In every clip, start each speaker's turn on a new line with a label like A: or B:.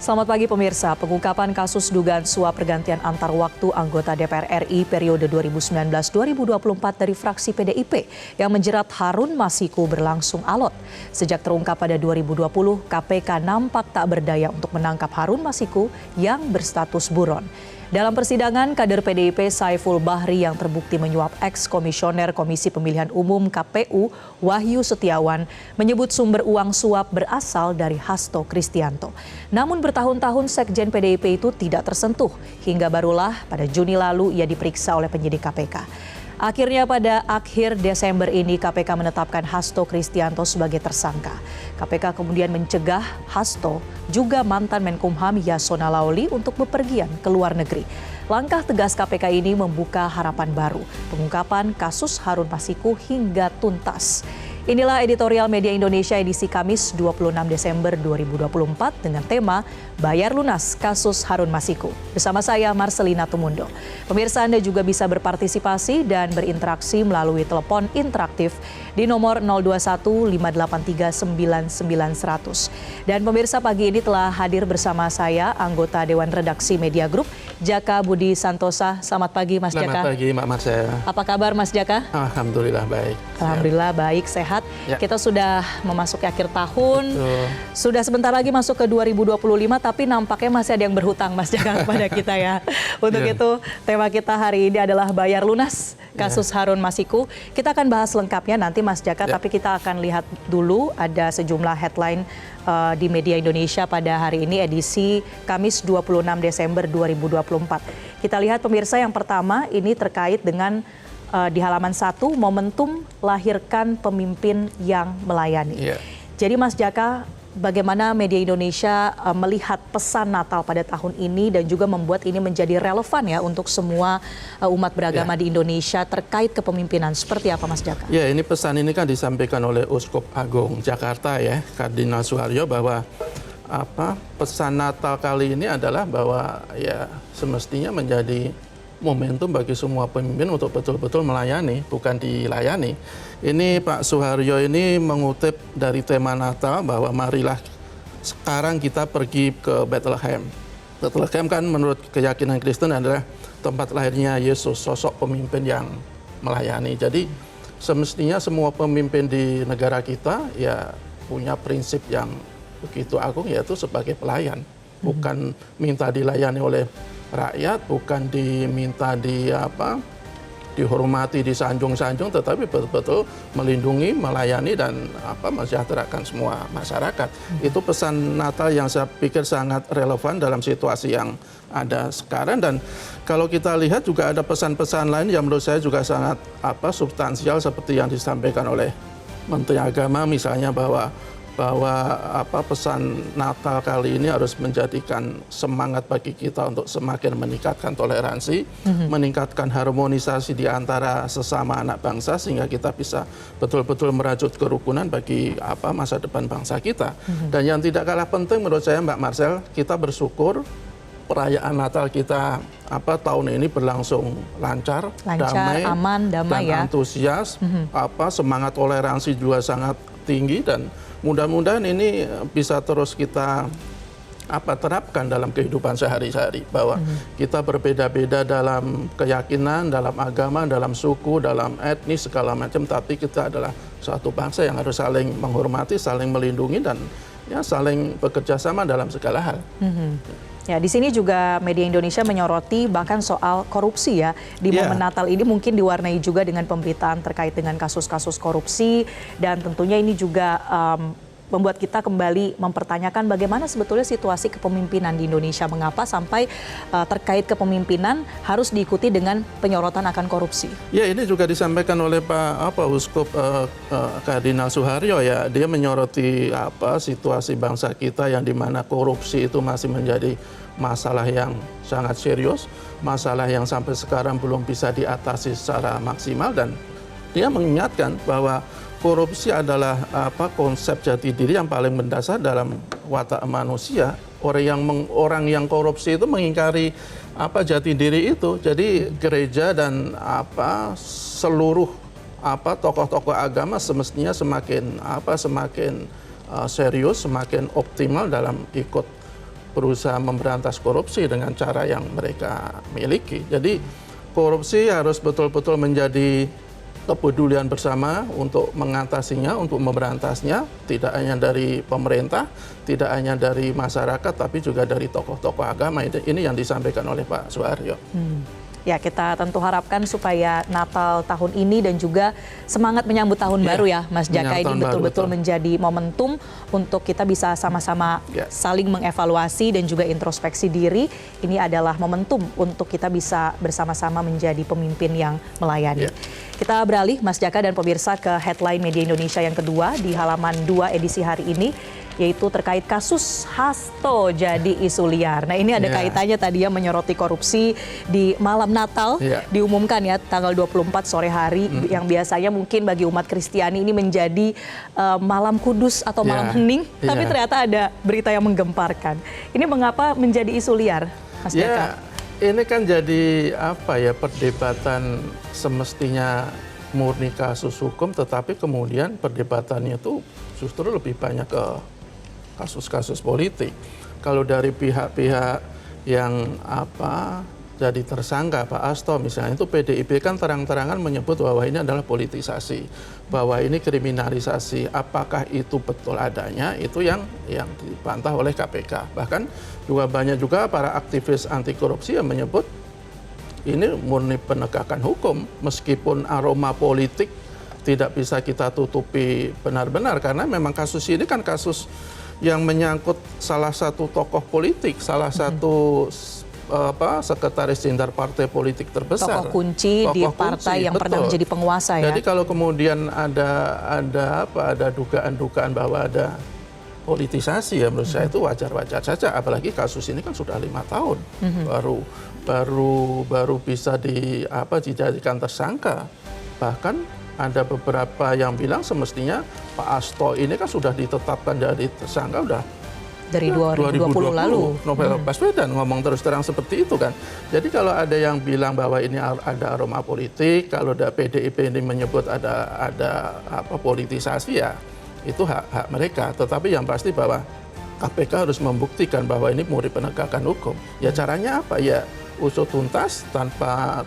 A: Selamat pagi pemirsa, pengungkapan kasus dugaan suap pergantian antar waktu anggota DPR RI periode 2019-2024 dari fraksi PDIP yang menjerat Harun Masiku berlangsung alot. Sejak terungkap pada 2020, KPK nampak tak berdaya untuk menangkap Harun Masiku yang berstatus buron. Dalam persidangan, kader PDIP Saiful Bahri yang terbukti menyuap ex-komisioner Komisi Pemilihan Umum KPU Wahyu Setiawan menyebut sumber uang suap berasal dari Hasto Kristianto. Namun bertahun-tahun Sekjen PDIP itu tidak tersentuh, hingga barulah pada Juni lalu ia diperiksa oleh penyidik KPK. Akhirnya pada akhir Desember ini KPK menetapkan Hasto Kristianto sebagai tersangka. KPK kemudian mencegah Hasto juga mantan Menkumham Yasona Laoli untuk bepergian ke luar negeri. Langkah tegas KPK ini membuka harapan baru, pengungkapan kasus Harun Masiku hingga tuntas. Inilah editorial Media Indonesia edisi Kamis 26 Desember 2024 dengan tema Bayar Lunas Kasus Harun Masiku. Bersama saya Marcelina Tumundo. Pemirsa, Anda juga bisa berpartisipasi dan berinteraksi melalui telepon interaktif di nomor 021 583 99 100. Dan pemirsa, pagi ini telah hadir bersama saya anggota Dewan Redaksi Media Group Jaka Budi Santosa. Selamat pagi Mas Jaka.
B: Selamat pagi Mbak Marcel.
A: Apa kabar Mas Jaka?
B: Alhamdulillah baik.
A: Alhamdulillah baik, sehat. Ya. Kita sudah memasuki akhir tahun. Betul. Sudah sebentar lagi masuk ke 2025, tapi nampaknya masih ada yang berhutang Mas Jaka kepada kita ya. Untuk itu tema kita hari ini adalah bayar lunas kasus Harun Masiku. Kita akan bahas lengkapnya nanti Mas Jaka, tapi kita akan lihat dulu ada sejumlah headline di Media Indonesia pada hari ini edisi Kamis 26 Desember 2024. Kita lihat pemirsa, yang pertama ini terkait dengan di halaman 1, momentum lahirkan pemimpin yang melayani. Jadi Mas Jaka, bagaimana Media Indonesia melihat pesan Natal pada tahun ini dan juga membuat ini menjadi relevan ya untuk semua umat beragama di Indonesia terkait kepemimpinan. Seperti apa Mas Jaka?
B: Ya, ini pesan ini kan disampaikan oleh Uskup Agung Jakarta ya, Kardinal Suharyo, bahwa pesan Natal kali ini adalah bahwa ya semestinya menjadi momentum bagi semua pemimpin untuk betul-betul melayani, bukan dilayani. Ini Pak Suharyo ini mengutip dari tema Natal bahwa marilah sekarang kita pergi ke Bethlehem. Bethlehem kan menurut keyakinan Kristen adalah tempat lahirnya Yesus, sosok pemimpin yang melayani. Jadi semestinya semua pemimpin di negara kita ya punya prinsip yang begitu agung, yaitu sebagai pelayan. Bukan minta dilayani oleh rakyat, bukan diminta dihormati, disanjung-sanjung, tetapi betul-betul melindungi, melayani dan mensejahterakan semua masyarakat. Itu pesan Natal yang saya pikir sangat relevan dalam situasi yang ada sekarang. Dan kalau kita lihat juga ada pesan-pesan lain yang menurut saya juga sangat substansial, seperti yang disampaikan oleh Menteri Agama misalnya, bahwa pesan Natal kali ini harus menjadikan semangat bagi kita untuk semakin meningkatkan toleransi, meningkatkan harmonisasi di antara sesama anak bangsa, sehingga kita bisa betul-betul merajut kerukunan bagi masa depan bangsa kita. Dan yang tidak kalah penting menurut saya Mbak Marcel, kita bersyukur perayaan Natal kita tahun ini berlangsung lancar, damai,
A: aman, damai
B: dan antusias. Semangat toleransi juga sangat tinggi, dan mudah-mudahan ini bisa terus kita terapkan dalam kehidupan sehari-hari, bahwa kita berbeda-beda dalam keyakinan, dalam agama, dalam suku, dalam etnis, segala macam, tapi kita adalah suatu bangsa yang harus saling menghormati, saling melindungi, dan ya saling bekerja sama dalam segala hal.
A: Ya, di sini juga Media Indonesia menyoroti bahkan soal korupsi ya. Di momen Natal ini mungkin diwarnai juga dengan pemberitaan terkait dengan kasus-kasus korupsi, dan tentunya ini juga membuat kita kembali mempertanyakan bagaimana sebetulnya situasi kepemimpinan di Indonesia. Mengapa sampai terkait kepemimpinan harus diikuti dengan penyorotan akan korupsi?
B: Ya, ini juga disampaikan oleh Pak Uskup Kardinal Suharyo ya. Dia menyoroti situasi bangsa kita yang dimana korupsi itu masih menjadi masalah yang sangat serius, masalah yang sampai sekarang belum bisa diatasi secara maksimal, dan dia mengingatkan bahwa korupsi adalah konsep jati diri yang paling mendasar dalam watak manusia. Orang yang korupsi itu mengingkari jati diri itu. Jadi gereja dan seluruh tokoh-tokoh agama semestinya semakin serius, semakin optimal dalam ikut berusaha memberantas korupsi dengan cara yang mereka miliki. Jadi korupsi harus betul-betul menjadi kepedulian bersama untuk mengatasinya, untuk memberantasnya, tidak hanya dari pemerintah, tidak hanya dari masyarakat, tapi juga dari tokoh-tokoh agama. Ini yang disampaikan oleh Pak Suharyo.
A: Ya, kita tentu harapkan supaya Natal tahun ini dan juga semangat menyambut tahun baru ya, Mas Jaka, ini betul-betul menjadi momentum untuk kita bisa sama-sama saling mengevaluasi dan juga introspeksi diri. Ini adalah momentum untuk kita bisa bersama-sama menjadi pemimpin yang melayani. Kita beralih, Mas Jaka dan pemirsa, ke headline Media Indonesia yang kedua di halaman 2 edisi hari ini, yaitu terkait kasus Hasto jadi isu liar. Nah, ini ada kaitannya tadi ya, menyoroti korupsi di malam Natal, diumumkan ya tanggal 24 sore hari, yang biasanya mungkin bagi umat Kristiani ini menjadi malam kudus atau malam hening, tapi ternyata ada berita yang menggemparkan. Ini mengapa menjadi isu liar, Mas Jaka?
B: Ini kan jadi perdebatan semestinya murni kasus hukum, tetapi kemudian perdebatannya itu justru lebih banyak ke kasus-kasus politik. Kalau dari pihak-pihak yang jadi tersangka, Pak Hasto misalnya, itu PDIP kan terang-terangan menyebut bahwa ini adalah politisasi, bahwa ini kriminalisasi. Apakah itu betul adanya? Itu yang dibantah oleh KPK. Bahkan juga banyak juga para aktivis anti korupsi yang menyebut ini murni penegakan hukum, meskipun aroma politik tidak bisa kita tutupi benar-benar, karena memang kasus ini kan kasus yang menyangkut salah satu tokoh politik, salah satu sekretaris jenderal partai politik terbesar,
A: tokoh kunci di partai yang pernah menjadi penguasa ya.
B: Jadi kalau kemudian ada dugaan-dugaan bahwa ada politisasi, ya menurut saya itu wajar-wajar saja. Apalagi kasus ini kan sudah 5 tahun baru bisa dijadikan tersangka. Bahkan ada beberapa yang bilang semestinya Pak Hasto ini kan sudah ditetapkan jadi tersangka udah
A: dari 2020 lalu.
B: Novel Baswedan ngomong terus terang seperti itu kan. Jadi kalau ada yang bilang bahwa ini ada aroma politik, kalau ada PDIP ini menyebut ada politisasi, ya itu hak mereka. Tetapi yang pasti bahwa KPK harus membuktikan bahwa ini murni penegakan hukum. Ya caranya apa? Ya usut tuntas tanpa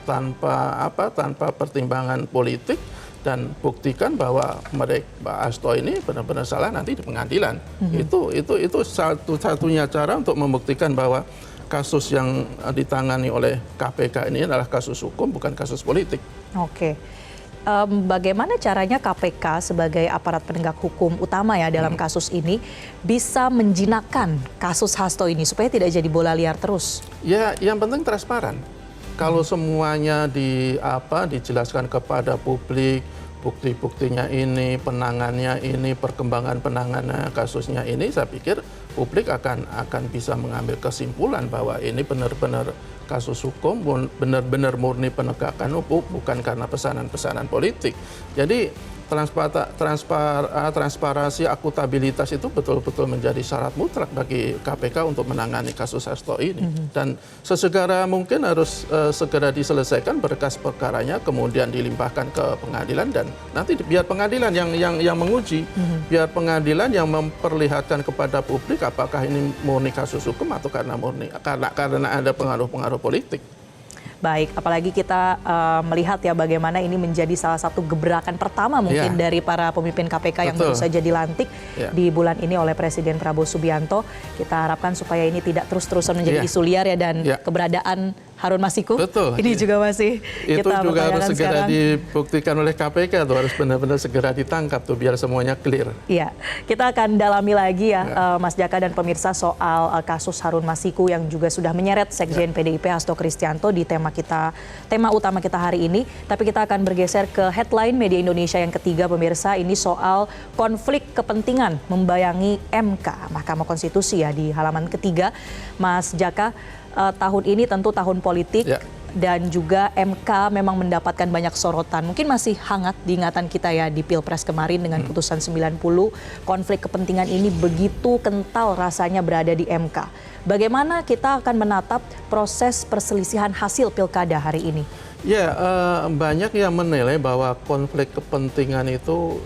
B: pertimbangan politik, dan buktikan bahwa Pak Hasto ini benar-benar salah nanti di pengadilan. Itu satu-satunya cara untuk membuktikan bahwa kasus yang ditangani oleh KPK ini adalah kasus hukum, bukan kasus politik.
A: Oke. Bagaimana caranya KPK sebagai aparat penegak hukum utama ya dalam kasus ini bisa menjinakkan kasus Hasto ini supaya tidak jadi bola liar terus? Ya, yang penting transparan. Kalau semuanya dijelaskan kepada publik, bukti-buktinya ini, penangannya ini, perkembangan penanganan kasusnya ini, saya pikir publik akan bisa mengambil kesimpulan bahwa ini benar-benar kasus hukum, benar-benar murni penegakan hukum, bukan karena pesanan-pesanan politik. Jadi transparansi, akuntabilitas itu betul-betul menjadi syarat mutlak bagi KPK untuk menangani kasus Hasto ini. Dan sesegera mungkin harus segera diselesaikan berkas perkaranya, kemudian dilimpahkan ke pengadilan, dan nanti biar pengadilan yang menguji, biar pengadilan yang memperlihatkan kepada publik apakah ini murni kasus hukum atau karena ada pengaruh-pengaruh politik. Baik, apalagi kita melihat ya bagaimana ini menjadi salah satu gebrakan pertama mungkin dari para pemimpin KPK yang baru saja dilantik di bulan ini oleh Presiden Prabowo Subianto. Kita harapkan supaya ini tidak terus-terusan menjadi isu liar ya, dan keberadaan Harun Masiku ini juga masih
B: itu
A: kita
B: juga harus segera
A: sekarang
B: dibuktikan oleh KPK tuh, harus benar-benar segera ditangkap tuh biar semuanya clear.
A: Iya, kita akan dalami lagi ya Mas Jaka dan pemirsa soal kasus Harun Masiku yang juga sudah menyeret Sekjen PDIP Hasto Kristianto di tema utama kita hari ini. Tapi kita akan bergeser ke headline Media Indonesia yang ketiga, pemirsa. Ini soal konflik kepentingan membayangi MK, Mahkamah Konstitusi ya, di halaman ketiga. Mas Jaka, tahun ini tentu tahun politik dan juga MK memang mendapatkan banyak sorotan. Mungkin masih hangat diingatan kita ya di Pilpres kemarin dengan putusan 90. Konflik kepentingan ini begitu kental rasanya berada di MK. Bagaimana kita akan menatap proses perselisihan hasil pilkada hari ini?
B: Ya, banyak yang menilai bahwa konflik kepentingan itu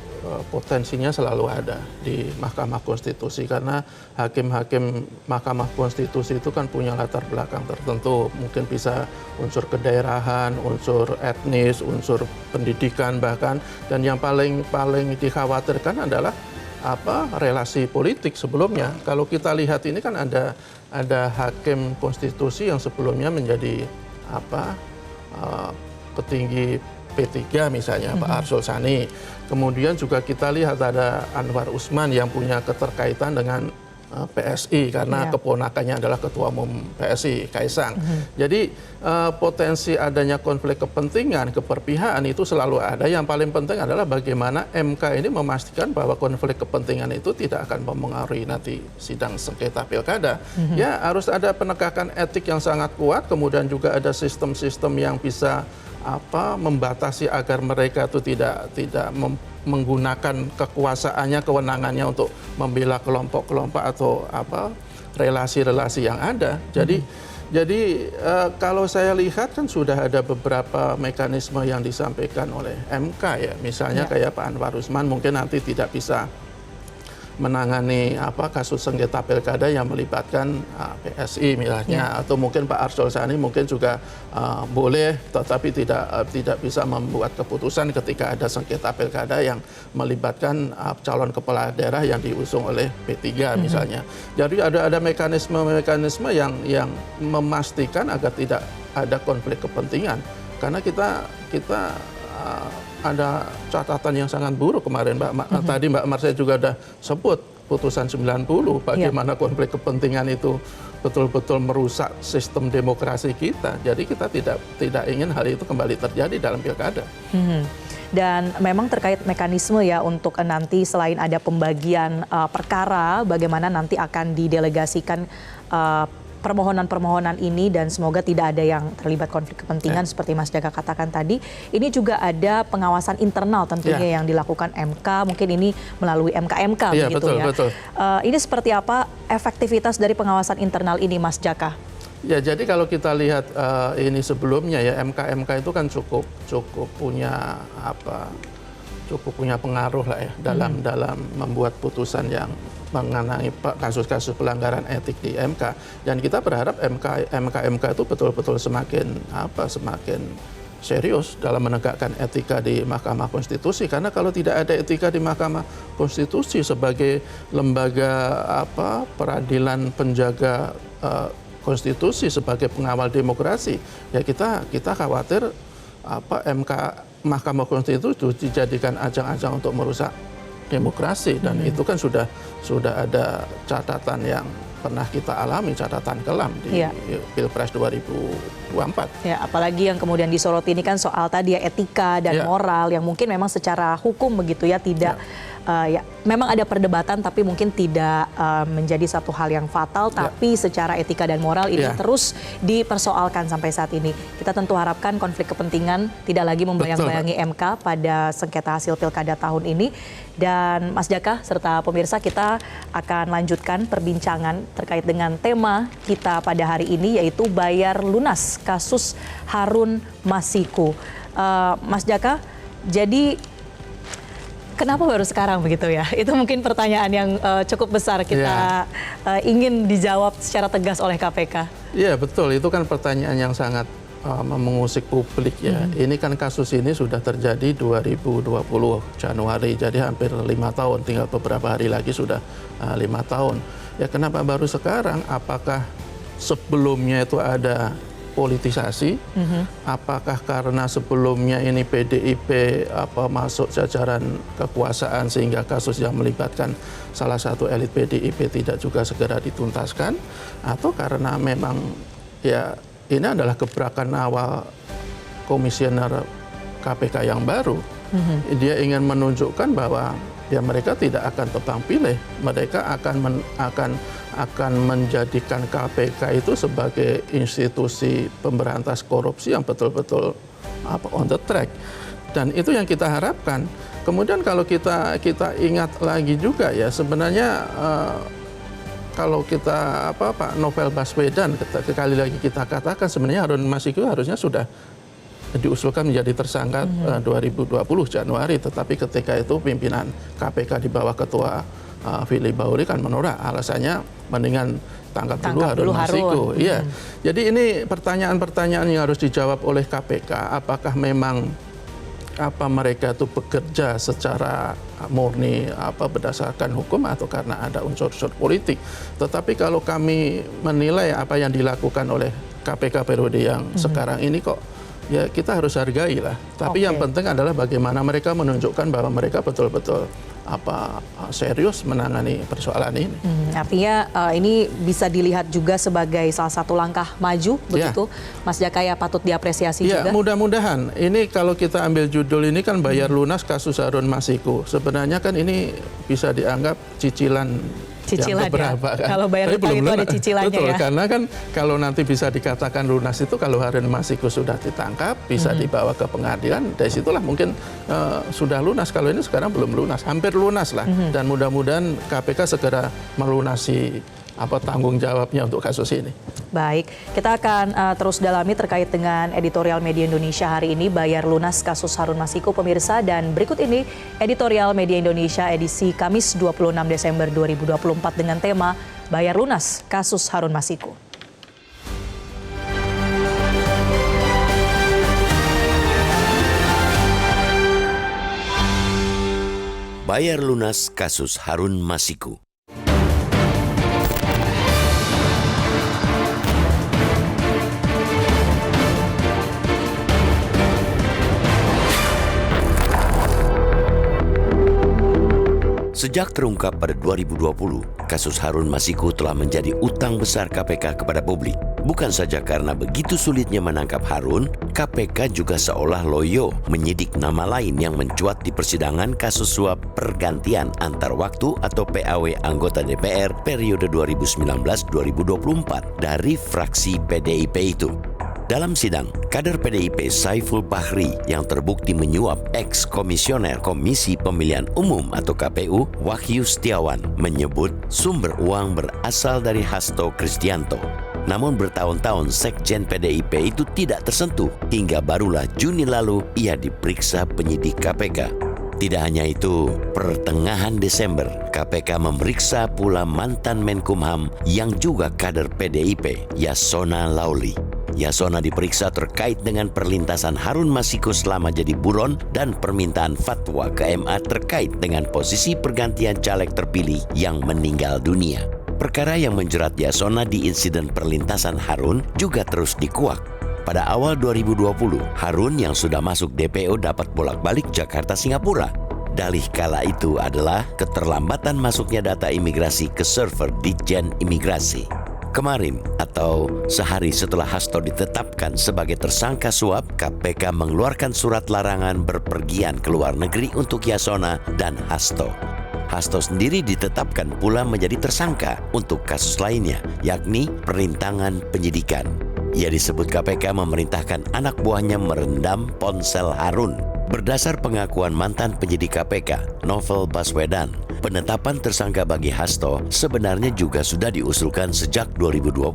B: potensinya selalu ada di Mahkamah Konstitusi karena hakim-hakim Mahkamah Konstitusi itu kan punya latar belakang tertentu, mungkin bisa unsur kedaerahan, unsur etnis, unsur pendidikan bahkan, dan yang paling dikhawatirkan adalah relasi politik sebelumnya. Kalau kita lihat ini kan ada hakim konstitusi yang sebelumnya menjadi petinggi P3 misalnya, Pak Arsul Sani. Kemudian juga kita lihat ada Anwar Usman yang punya keterkaitan dengan PSI karena keponakannya adalah Ketua Umum PSI, Kaisang. Jadi potensi adanya konflik kepentingan, keperpihakan itu selalu ada. Yang paling penting adalah bagaimana MK ini memastikan bahwa konflik kepentingan itu tidak akan mempengaruhi nanti sidang sengketa pilkada. Ya, harus ada penegakan etik yang sangat kuat, kemudian juga ada sistem-sistem yang bisa membatasi agar mereka itu tidak menggunakan kekuasaannya, kewenangannya untuk membela kelompok-kelompok atau relasi-relasi yang ada. Jadi kalau saya lihat kan sudah ada beberapa mekanisme yang disampaikan oleh MK ya. Misalnya kayak Pak Anwar Usman mungkin nanti tidak bisa menangani kasus sengketa pilkada yang melibatkan PSI misalnya, atau mungkin Pak Arsul Sani mungkin juga boleh tetapi tidak bisa membuat keputusan ketika ada sengketa pilkada yang melibatkan calon kepala daerah yang diusung oleh P3 misalnya. Jadi ada mekanisme-mekanisme yang memastikan agar tidak ada konflik kepentingan, karena kita ada catatan yang sangat buruk kemarin, Tadi Mbak Marsha juga ada sebut putusan 90, bagaimana konflik kepentingan itu betul-betul merusak sistem demokrasi kita. Jadi kita tidak ingin hal itu kembali terjadi dalam pilkada.
A: Dan memang terkait mekanisme ya untuk nanti selain ada pembagian perkara, bagaimana nanti akan didelegasikan permohonan-permohonan ini dan semoga tidak ada yang terlibat konflik kepentingan seperti Mas Jaka katakan tadi. Ini juga ada pengawasan internal tentunya yang dilakukan MK, mungkin ini melalui MK-MK begitu
B: betul,
A: ya.
B: Betul.
A: Ini seperti apa efektivitas dari pengawasan internal ini, Mas Jaka?
B: Ya, jadi kalau kita lihat ini sebelumnya ya, MK itu kan cukup punya pengaruh lah ya dalam membuat putusan yang mengenai kasus-kasus pelanggaran etik di MK, dan kita berharap MK itu betul-betul semakin serius dalam menegakkan etika di Mahkamah Konstitusi, karena kalau tidak ada etika di Mahkamah Konstitusi sebagai lembaga peradilan penjaga konstitusi, sebagai pengawal demokrasi, ya kita khawatir Mahkamah Konstitusi dijadikan ajang-ajang untuk merusak demokrasi, dan itu kan sudah ada catatan yang pernah kita alami, catatan kelam di Pilpres 2024.
A: Ya, apalagi yang kemudian disoroti ini kan soal tadi ya etika dan moral yang mungkin memang secara hukum begitu ya tidak memang ada perdebatan tapi mungkin tidak menjadi satu hal yang fatal, tapi secara etika dan moral ini terus dipersoalkan sampai saat ini. Kita tentu harapkan konflik kepentingan tidak lagi membayang-bayangi MK pada sengketa hasil pilkada tahun ini. Dan Mas Jaka serta pemirsa, kita akan lanjutkan perbincangan terkait dengan tema kita pada hari ini, yaitu bayar lunas kasus Harun Masiku. Mas Jaka, jadi kenapa baru sekarang begitu ya? Itu mungkin pertanyaan yang cukup besar kita ingin dijawab secara tegas oleh KPK. Iya
B: betul, itu kan pertanyaan yang sangat mengusik publik ya. Ini kan kasus ini sudah terjadi 2020 Januari, jadi hampir 5 tahun, tinggal beberapa hari lagi sudah 5 tahun. Ya kenapa baru sekarang? Apakah sebelumnya itu ada politisasi? Apakah karena sebelumnya ini PDIP masuk jajaran kekuasaan sehingga kasus yang melibatkan salah satu elit PDIP tidak juga segera dituntaskan? Atau karena memang ya ini adalah gebrakan awal komisioner KPK yang baru? Dia ingin menunjukkan bahwa ya mereka tidak akan tebang pilih, mereka akan menjadikan KPK itu sebagai institusi pemberantas korupsi yang betul-betul on the track, dan itu yang kita harapkan. Kemudian kalau kita ingat lagi juga ya, sebenarnya kalau kita Pak Novel Baswedan sekali lagi kita katakan sebenarnya Harun Masiku harusnya sudah diusulkan menjadi tersangka 2020 Januari, tetapi ketika itu pimpinan KPK di bawah Ketua Firly Bahuri kan menolak, alasannya mendingan tangkap dulu Harun Masiku. Iya. Jadi ini pertanyaan-pertanyaan yang harus dijawab oleh KPK, apakah memang mereka itu bekerja secara murni berdasarkan hukum atau karena ada unsur-unsur politik. Tetapi kalau kami menilai apa yang dilakukan oleh KPK periode yang sekarang ini kok ya kita harus hargai lah. Tapi yang penting adalah bagaimana mereka menunjukkan bahwa mereka betul-betul serius menangani persoalan ini.
A: Artinya ini bisa dilihat juga sebagai salah satu langkah maju, begitu, Mas Jakaya, patut diapresiasi juga.
B: Mudah-mudahan. Ini kalau kita ambil judul ini kan bayar lunas kasus Harun Masiku. Sebenarnya kan ini bisa dianggap cicilan yang beberapa kan.
A: Kalau bayar utang itu ada cicilannya.
B: Betul,
A: ya. Karena
B: kan kalau nanti bisa dikatakan lunas itu kalau Harun Masiku sudah ditangkap, bisa dibawa ke pengadilan, dari situlah mungkin sudah lunas. Kalau ini sekarang belum lunas, hampir lunas lah. Dan mudah-mudahan KPK segera melunasi tanggung jawabnya untuk kasus ini.
A: Baik, kita akan terus dalami terkait dengan editorial Media Indonesia hari ini, bayar lunas kasus Harun Masiku, pemirsa. Dan berikut ini editorial Media Indonesia edisi Kamis 26 Desember 2024 dengan tema bayar lunas kasus Harun Masiku.
C: Bayar lunas kasus Harun Masiku. Sejak terungkap pada 2020, kasus Harun Masiku telah menjadi utang besar KPK kepada publik. Bukan saja karena begitu sulitnya menangkap Harun, KPK juga seolah loyo menyidik nama lain yang mencuat di persidangan kasus suap pergantian antar waktu atau PAW anggota DPR periode 2019-2024 dari fraksi PDIP itu. Dalam sidang, kader PDIP Saiful Bahri yang terbukti menyuap ex-komisioner Komisi Pemilihan Umum atau KPU Wahyu Setiawan menyebut sumber uang berasal dari Hasto Kristianto. Namun bertahun-tahun Sekjen PDIP itu tidak tersentuh hingga barulah Juni lalu ia diperiksa penyidik KPK. Tidak hanya itu, pertengahan Desember KPK memeriksa pula mantan Menkumham yang juga kader PDIP, Yasona Lauli. Yasona diperiksa terkait dengan perlintasan Harun Masiku selama jadi buron dan permintaan fatwa ke MA terkait dengan posisi pergantian caleg terpilih yang meninggal dunia. Perkara yang menjerat Yasona di insiden perlintasan Harun juga terus dikuak. Pada awal 2020, Harun yang sudah masuk DPO dapat bolak-balik Jakarta-Singapura. Dalih kala itu adalah keterlambatan masuknya data imigrasi ke server Ditjen Imigrasi. Kemarin, atau sehari setelah Hasto ditetapkan sebagai tersangka suap, KPK mengeluarkan surat larangan berpergian ke luar negeri untuk Yasona dan Hasto. Hasto sendiri ditetapkan pula menjadi tersangka untuk kasus lainnya, yakni perintangan penyidikan. Ia disebut KPK memerintahkan anak buahnya merendam ponsel Harun. Berdasar pengakuan mantan penyidik KPK, Novel Baswedan, penetapan tersangka bagi Hasto sebenarnya juga sudah diusulkan sejak 2020.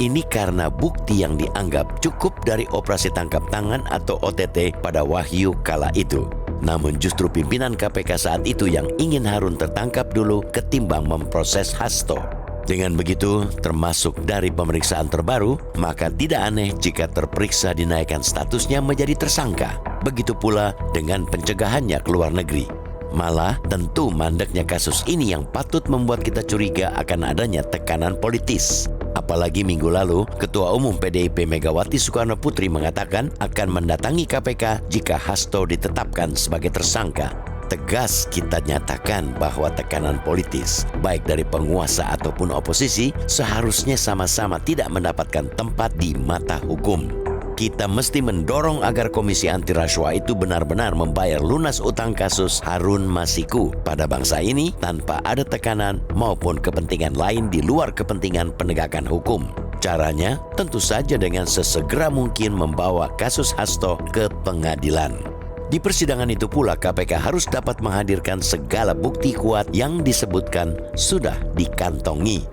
C: Ini karena bukti yang dianggap cukup dari operasi tangkap tangan atau OTT pada Wahyu kala itu. Namun justru pimpinan KPK saat itu yang ingin Harun tertangkap dulu ketimbang memproses Hasto. Dengan begitu, termasuk dari pemeriksaan terbaru, maka tidak aneh jika terperiksa dinaikkan statusnya menjadi tersangka. Begitu pula dengan pencegahannya ke luar negeri. Malah tentu mandeknya kasus ini yang patut membuat kita curiga akan adanya tekanan politis. Apalagi minggu lalu, Ketua Umum PDIP Megawati Soekarno Putri mengatakan akan mendatangi KPK jika Hasto ditetapkan sebagai tersangka. Tegas kita nyatakan bahwa tekanan politis, baik dari penguasa ataupun oposisi, seharusnya sama-sama tidak mendapatkan tempat di mata hukum. Kita mesti mendorong agar Komisi Anti Rasuah itu benar-benar membayar lunas utang kasus Harun Masiku pada bangsa ini tanpa ada tekanan maupun kepentingan lain di luar kepentingan penegakan hukum. Caranya tentu saja dengan sesegera mungkin membawa kasus Hasto ke pengadilan. Di persidangan itu pula KPK harus dapat menghadirkan segala bukti kuat yang disebutkan sudah dikantongi.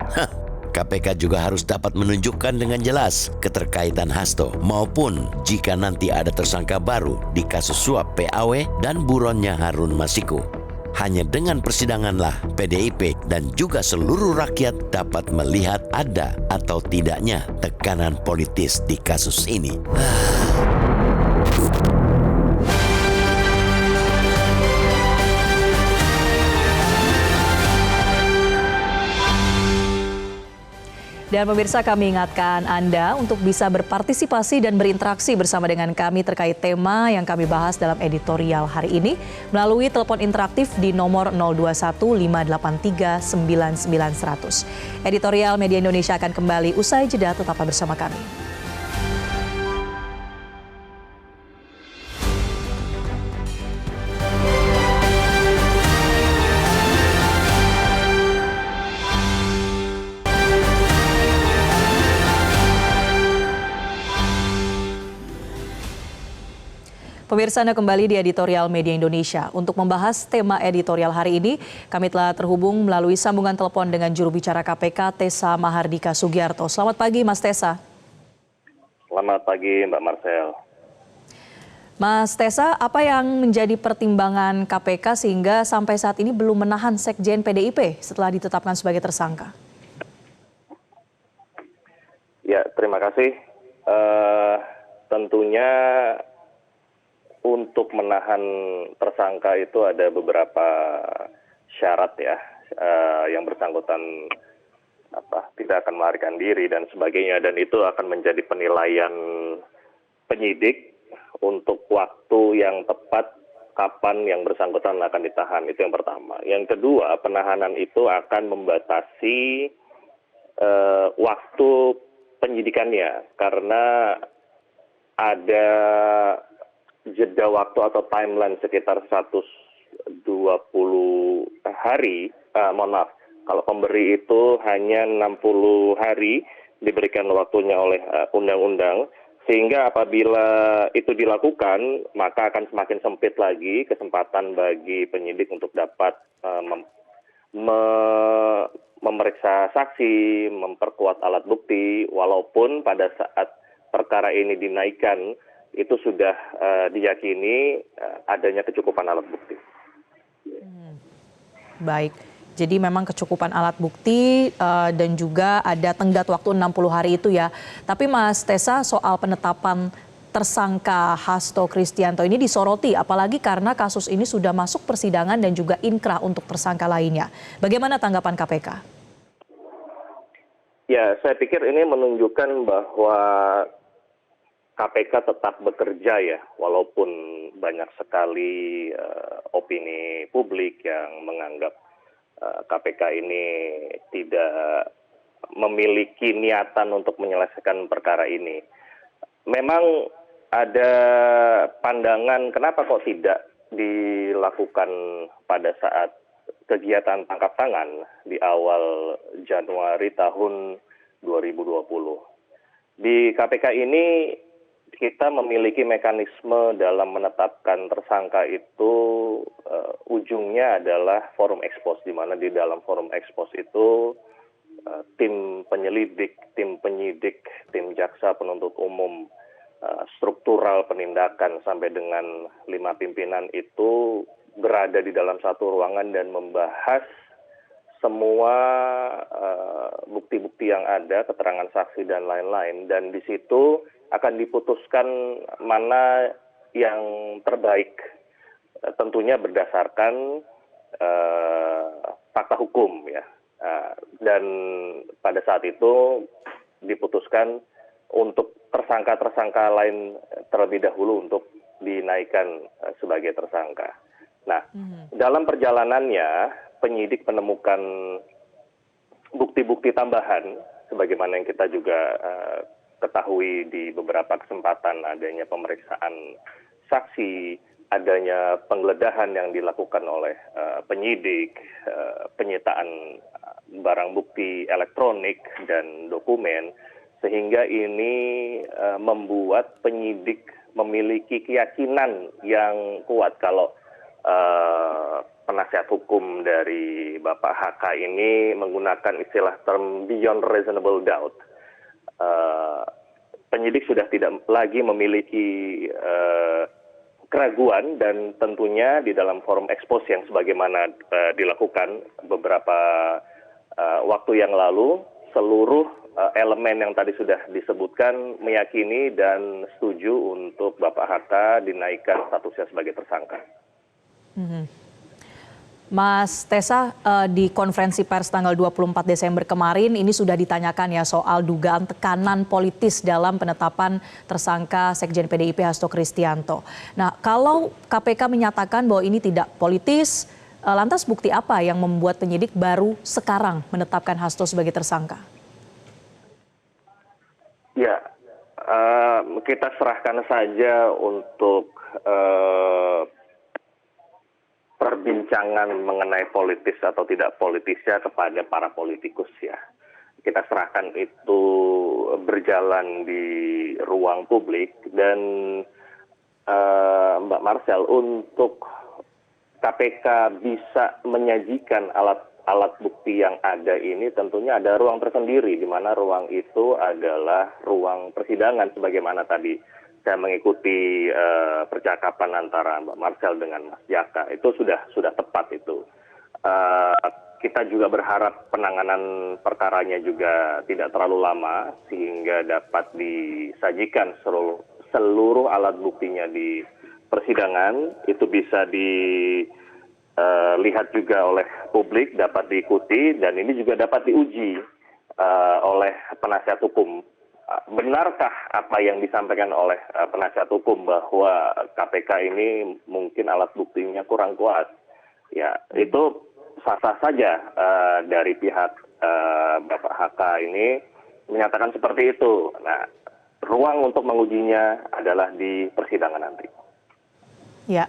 C: KPK juga harus dapat menunjukkan dengan jelas keterkaitan Hasto maupun jika nanti ada tersangka baru di kasus suap PAW dan buronnya Harun Masiku. Hanya dengan persidanganlah PDIP dan juga seluruh rakyat dapat melihat ada atau tidaknya tekanan politis di kasus ini.
A: Dan pemirsa, kami ingatkan Anda untuk bisa berpartisipasi dan berinteraksi bersama dengan kami terkait tema yang kami bahas dalam editorial hari ini melalui telepon interaktif di nomor 021 583 99 100. Editorial Media Indonesia akan kembali usai jeda, tetaplah bersama kami. Pemirsa, Anda kembali di editorial Media Indonesia. Untuk membahas tema editorial hari ini, kami telah terhubung melalui sambungan telepon dengan juru bicara KPK, Tessa Mahardika Sugiarto. Selamat pagi, Mas Tessa.
D: Selamat pagi, Mbak Marcel.
A: Mas Tessa, apa yang menjadi pertimbangan KPK sehingga sampai saat ini belum menahan Sekjen PDIP setelah ditetapkan sebagai tersangka?
D: Ya, terima kasih. Tentunya untuk menahan tersangka itu ada beberapa syarat ya, yang bersangkutan tidak akan melarikan diri dan sebagainya, dan itu akan menjadi penilaian penyidik untuk waktu yang tepat kapan yang bersangkutan akan ditahan. Itu yang pertama. Yang kedua, penahanan itu akan membatasi waktu penyidikannya karena ada jeda waktu atau timeline sekitar 120 hari, kalau pemberi itu hanya 60 hari diberikan waktunya oleh undang-undang, sehingga apabila itu dilakukan maka akan semakin sempit lagi kesempatan bagi penyidik untuk dapat memeriksa saksi, memperkuat alat bukti, walaupun pada saat perkara ini dinaikkan itu sudah diyakini adanya kecukupan alat bukti.
A: Baik, jadi memang kecukupan alat bukti dan juga ada tenggat waktu 60 hari itu ya. Tapi Mas Tessa, soal penetapan tersangka Hasto Kristianto ini disoroti, apalagi karena kasus ini sudah masuk persidangan dan juga inkrah untuk tersangka lainnya. Bagaimana tanggapan KPK?
D: Ya, saya pikir ini menunjukkan bahwa KPK tetap bekerja ya, walaupun banyak sekali opini publik yang menganggap KPK ini tidak memiliki niatan untuk menyelesaikan perkara ini. Memang ada pandangan kenapa kok tidak dilakukan pada saat kegiatan tangkap tangan di awal Januari tahun 2020. Di KPK ini kita memiliki mekanisme dalam menetapkan tersangka itu ujungnya adalah forum expose, di mana di dalam forum expose itu tim penyelidik, tim penyidik, tim jaksa penuntut umum, struktural penindakan sampai dengan 5 pimpinan itu berada di dalam satu ruangan dan membahas semua bukti-bukti yang ada, keterangan saksi dan lain-lain, dan di situ akan diputuskan mana yang terbaik, tentunya berdasarkan fakta hukum ya. Dan pada saat itu diputuskan untuk tersangka-tersangka lain terlebih dahulu untuk dinaikkan sebagai tersangka. Nah, dalam perjalanannya penyidik menemukan bukti-bukti tambahan, sebagaimana yang kita juga ketahui di beberapa kesempatan, adanya pemeriksaan saksi, adanya penggeledahan yang dilakukan oleh penyidik, penyitaan barang bukti elektronik dan dokumen, sehingga ini membuat penyidik memiliki keyakinan yang kuat kalau penasihat penasihat hukum dari Bapak HK ini menggunakan istilah term beyond reasonable doubt. Penyidik sudah tidak lagi memiliki keraguan, dan tentunya di dalam forum expose yang sebagaimana dilakukan beberapa waktu yang lalu, seluruh elemen yang tadi sudah disebutkan meyakini dan setuju untuk Bapak HK dinaikkan statusnya sebagai tersangka.
A: Mas Tessa, di konferensi pers tanggal 24 Desember kemarin ini sudah ditanyakan ya soal dugaan tekanan politis dalam penetapan tersangka Sekjen PDIP Hasto Kristianto. Nah, kalau KPK menyatakan bahwa ini tidak politis, lantas bukti apa yang membuat penyidik baru sekarang menetapkan Hasto sebagai tersangka?
D: Ya, kita serahkan saja untuk perbincangan mengenai politis atau tidak politisnya kepada para politikus ya. Kita serahkan itu berjalan di ruang publik, dan Mbak Marcel, untuk KPK bisa menyajikan alat bukti yang ada ini tentunya ada ruang tersendiri, di mana ruang itu adalah ruang persidangan sebagaimana tadi saya mengikuti percakapan antara Mbak Marcel dengan Mas Jaka. Itu sudah tepat itu. Kita juga berharap penanganan perkaranya juga tidak terlalu lama sehingga dapat disajikan seluruh alat buktinya di persidangan. Itu bisa dilihat juga oleh publik, dapat diikuti, dan ini juga dapat diuji oleh penasihat hukum. Benarkah apa yang disampaikan oleh penasihat hukum bahwa KPK ini mungkin alat buktinya kurang kuat? Ya, itu sah-sah saja dari pihak Bapak HK ini menyatakan seperti itu. Nah, ruang untuk mengujinya adalah di persidangan nanti.
A: Ya,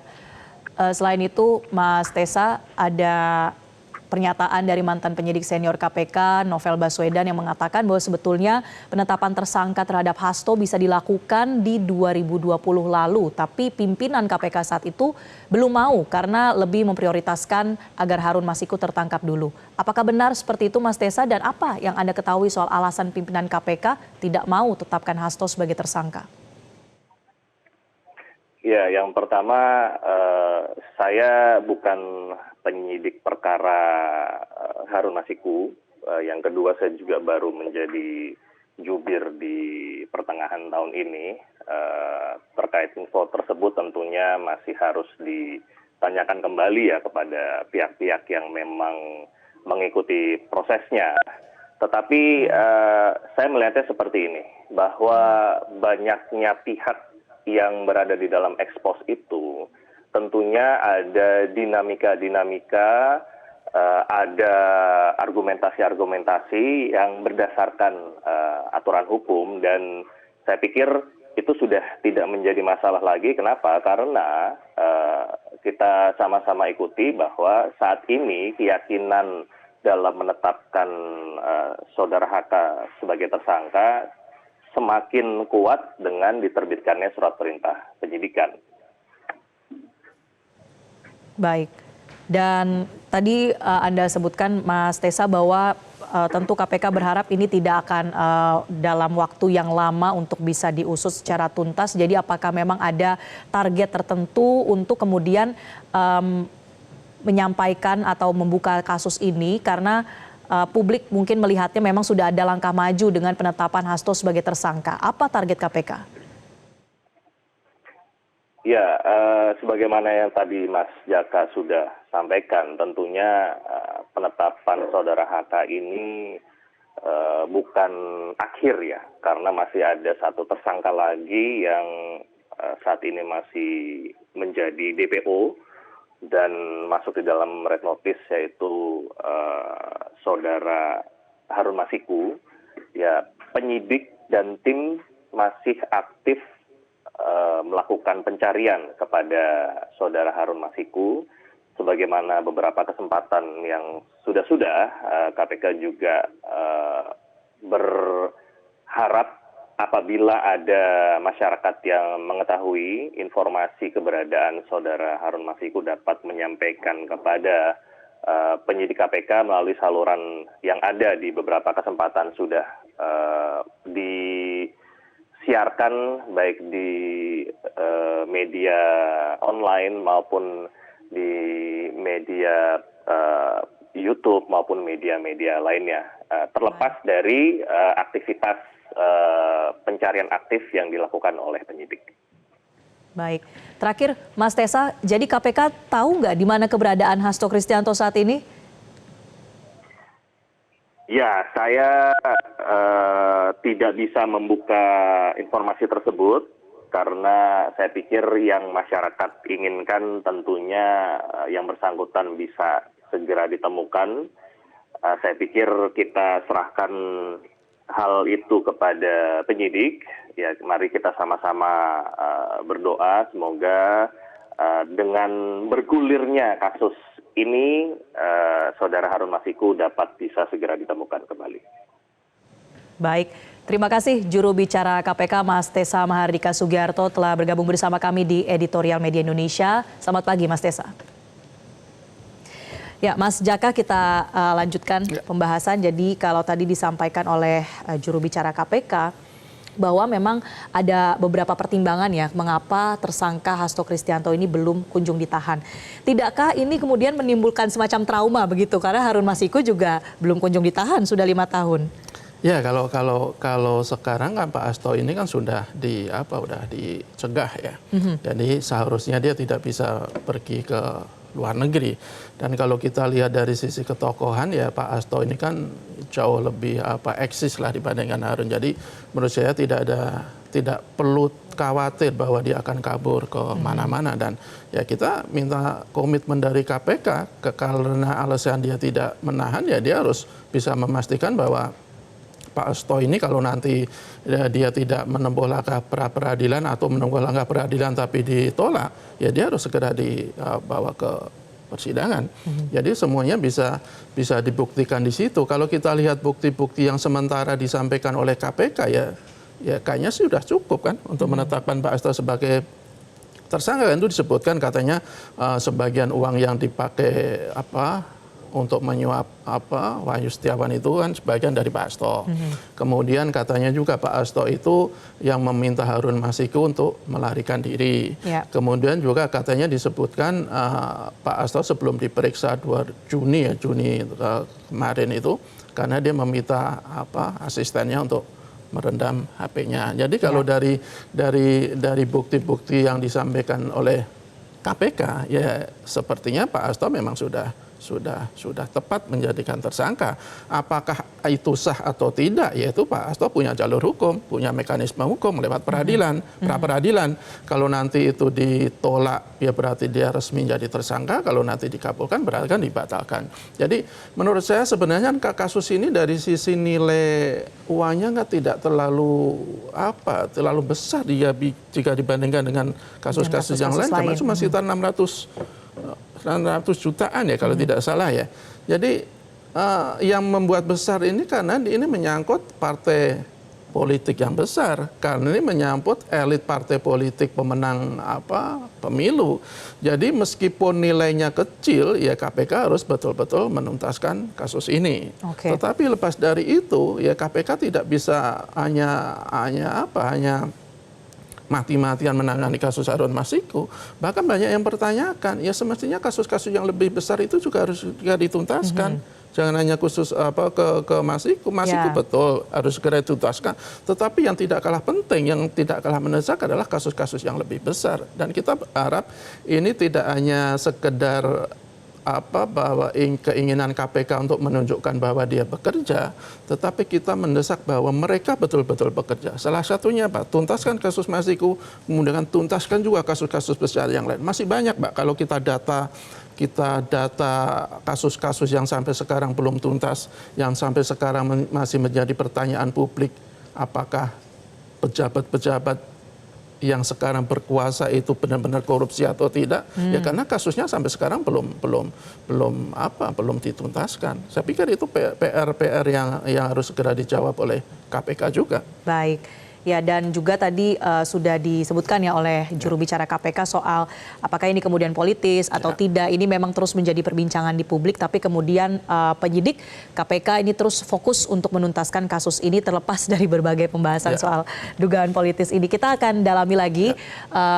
A: selain itu Mas Tessa, ada pernyataan dari mantan penyidik senior KPK Novel Baswedan yang mengatakan bahwa sebetulnya penetapan tersangka terhadap Hasto bisa dilakukan di 2020 lalu, tapi pimpinan KPK saat itu belum mau karena lebih memprioritaskan agar Harun Masiku tertangkap dulu. Apakah benar seperti itu Mas Tessa, dan apa yang Anda ketahui soal alasan pimpinan KPK tidak mau tetapkan Hasto sebagai tersangka?
D: Ya, yang pertama saya bukan penyidik perkara Harun Masiku. Yang kedua, saya juga baru menjadi jubir di pertengahan tahun ini. Terkait info tersebut tentunya masih harus ditanyakan kembali ya kepada pihak-pihak yang memang mengikuti prosesnya. Tetapi saya melihatnya seperti ini, bahwa banyaknya pihak yang berada di dalam ekspos itu tentunya ada dinamika-dinamika, ada argumentasi-argumentasi yang berdasarkan aturan hukum, dan saya pikir itu sudah tidak menjadi masalah lagi. Kenapa? Karena kita sama-sama ikuti bahwa saat ini keyakinan dalam menetapkan saudara HK sebagai tersangka semakin kuat dengan diterbitkannya surat perintah penyidikan.
A: Baik, dan tadi Anda sebutkan Mas Tessa bahwa tentu KPK berharap ini tidak akan dalam waktu yang lama untuk bisa diusut secara tuntas. Jadi apakah memang ada target tertentu untuk kemudian menyampaikan atau membuka kasus ini, karena publik mungkin melihatnya memang sudah ada langkah maju dengan penetapan Hasto sebagai tersangka. Apa target KPK?
D: Ya, sebagaimana yang tadi Mas Jaka sudah sampaikan, tentunya penetapan saudara HK ini bukan akhir ya, karena masih ada satu tersangka lagi yang saat ini masih menjadi DPO dan masuk di dalam red notice, yaitu saudara Harun Masiku. Ya, penyidik dan tim masih aktif melakukan pencarian kepada saudara Harun Masiku, sebagaimana beberapa kesempatan yang sudah KPK juga berharap apabila ada masyarakat yang mengetahui informasi keberadaan saudara Harun Masiku dapat menyampaikan kepada penyidik KPK melalui saluran yang ada di beberapa kesempatan sudah disiarkan baik di media online maupun di media YouTube maupun media-media lainnya, terlepas dari aktivitas pencarian aktif yang dilakukan oleh penyidik.
A: Baik, terakhir Mas Tesa, jadi KPK tahu nggak di mana keberadaan Hasto Kristianto saat ini?
D: Ya, saya tidak bisa membuka informasi tersebut karena saya pikir yang masyarakat inginkan tentunya yang bersangkutan bisa segera ditemukan. Saya pikir kita serahkan hal itu kepada penyidik. Ya, mari kita sama-sama berdoa semoga dengan bergulirnya kasus ini saudara Harun Masiku dapat bisa segera ditemukan kembali.
A: Baik, terima kasih juru bicara KPK Mas Tesa Mahardika Sugiarto telah bergabung bersama kami di Editorial Media Indonesia. Selamat pagi Mas Tesa. Ya, Mas Jaka, kita lanjutkan pembahasan. Jadi kalau tadi disampaikan oleh juru bicara KPK bahwa memang ada beberapa pertimbangan ya mengapa tersangka Hasto Kristianto ini belum kunjung ditahan. Tidakkah ini kemudian menimbulkan semacam trauma begitu karena Harun Masiku juga belum kunjung ditahan sudah 5 tahun?
B: Ya, kalau sekarang kan Pak Hasto ini kan sudah udah dicegah ya. Jadi seharusnya dia tidak bisa pergi ke luar negeri. Dan kalau kita lihat dari sisi ketokohan ya Pak Hasto ini kan jauh lebih eksis lah dibandingkan Harun. Jadi menurut saya tidak perlu khawatir bahwa dia akan kabur ke mana-mana. Dan ya kita minta komitmen dari KPK karena alasan dia tidak menahan ya dia harus bisa memastikan bahwa Pak Hasto ini kalau nanti dia tidak menempuh langkah pra peradilan atau menempuh langkah peradilan tapi ditolak, ya dia harus segera dibawa ke persidangan. Jadi semuanya bisa dibuktikan di situ. Kalau kita lihat bukti-bukti yang sementara disampaikan oleh KPK ya kayaknya sudah cukup kan untuk menetapkan Pak Hasto sebagai tersangka. Itu disebutkan katanya sebagian uang yang dipakai untuk menyuap Wahyu Setiawan itu kan sebagian dari Pak Hasto. Kemudian katanya juga Pak Hasto itu yang meminta Harun Masiku untuk melarikan diri. Ya. Kemudian juga katanya disebutkan Pak Hasto sebelum diperiksa 2 Juni kemarin itu karena dia meminta asistennya untuk merendam HP-nya. Jadi kalau dari bukti-bukti yang disampaikan oleh KPK ya sepertinya Pak Hasto memang sudah tepat menjadikan tersangka. Apakah itu sah atau tidak? Yaitu Pak Hasto punya jalur hukum, punya mekanisme hukum lewat peradilan, pra peradilan. Kalau nanti itu ditolak, ya berarti dia resmi jadi tersangka. Kalau nanti dikabulkan, berarti kan dibatalkan. Jadi menurut saya sebenarnya kasus ini dari sisi nilai uangnya tidak terlalu besar dia jika dibandingkan dengan kasus-kasus yang lain. Karena cuma sekitar 600 jutaan ya kalau tidak salah ya. Jadi yang membuat besar ini karena ini menyangkut partai politik yang besar. Karena ini menyangkut elit partai politik pemenang pemilu. Jadi meskipun nilainya kecil ya KPK harus betul-betul menuntaskan kasus ini. Tetapi lepas dari itu ya KPK tidak bisa hanya mati-matian menangani kasus Harun Masiku. Bahkan banyak yang pertanyakan, ya semestinya kasus-kasus yang lebih besar itu juga harus dituntaskan. Jangan hanya khusus ke Masiku. Masiku betul harus segera dituntaskan. Tetapi yang tidak kalah penting, yang tidak kalah mendesak adalah kasus-kasus yang lebih besar. Dan kita berharap ini tidak hanya sekedar bahwa keinginan KPK untuk menunjukkan bahwa dia bekerja, tetapi kita mendesak bahwa mereka betul-betul bekerja. Salah satunya tuntaskan kasus Masiku, kemudian tuntaskan juga kasus-kasus besar yang lain. Masih banyak kalau kita data kasus-kasus yang sampai sekarang belum tuntas, yang sampai sekarang masih menjadi pertanyaan publik, apakah pejabat-pejabat yang sekarang berkuasa itu benar-benar korupsi atau tidak? Ya karena kasusnya sampai sekarang belum dituntaskan. Saya pikir itu PR yang harus segera dijawab oleh KPK juga.
A: Baik. Ya, dan juga tadi sudah disebutkan ya oleh juru bicara KPK soal apakah ini kemudian politis atau tidak. Ini memang terus menjadi perbincangan di publik, tapi kemudian penyidik KPK ini terus fokus untuk menuntaskan kasus ini terlepas dari berbagai pembahasan soal dugaan politis ini. Kita akan dalami lagi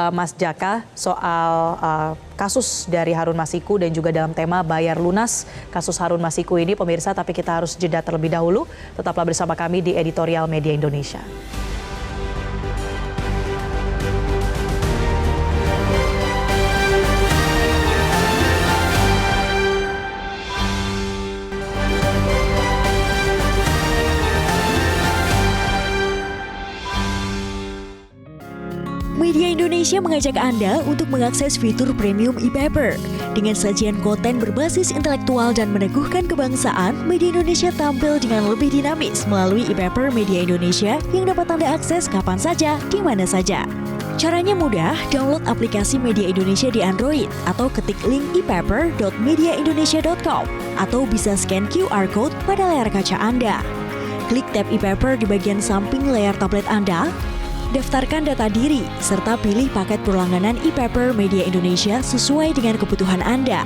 A: Mas Jaka soal kasus dari Harun Masiku dan juga dalam tema bayar lunas kasus Harun Masiku ini, pemirsa, tapi kita harus jeda terlebih dahulu. Tetaplah bersama kami di Editorial Media Indonesia.
E: Media Indonesia mengajak Anda untuk mengakses fitur premium e-paper. Dengan sajian konten berbasis intelektual dan meneguhkan kebangsaan, Media Indonesia tampil dengan lebih dinamis melalui e-paper Media Indonesia yang dapat Anda akses kapan saja, di mana saja. Caranya mudah, download aplikasi Media Indonesia di Android atau ketik link e-paper.mediaindonesia.com atau bisa scan QR Code pada layar kaca Anda. Klik tab e-paper di bagian samping layar tablet Anda, daftarkan data diri, serta pilih paket berlangganan e-paper Media Indonesia sesuai dengan kebutuhan Anda.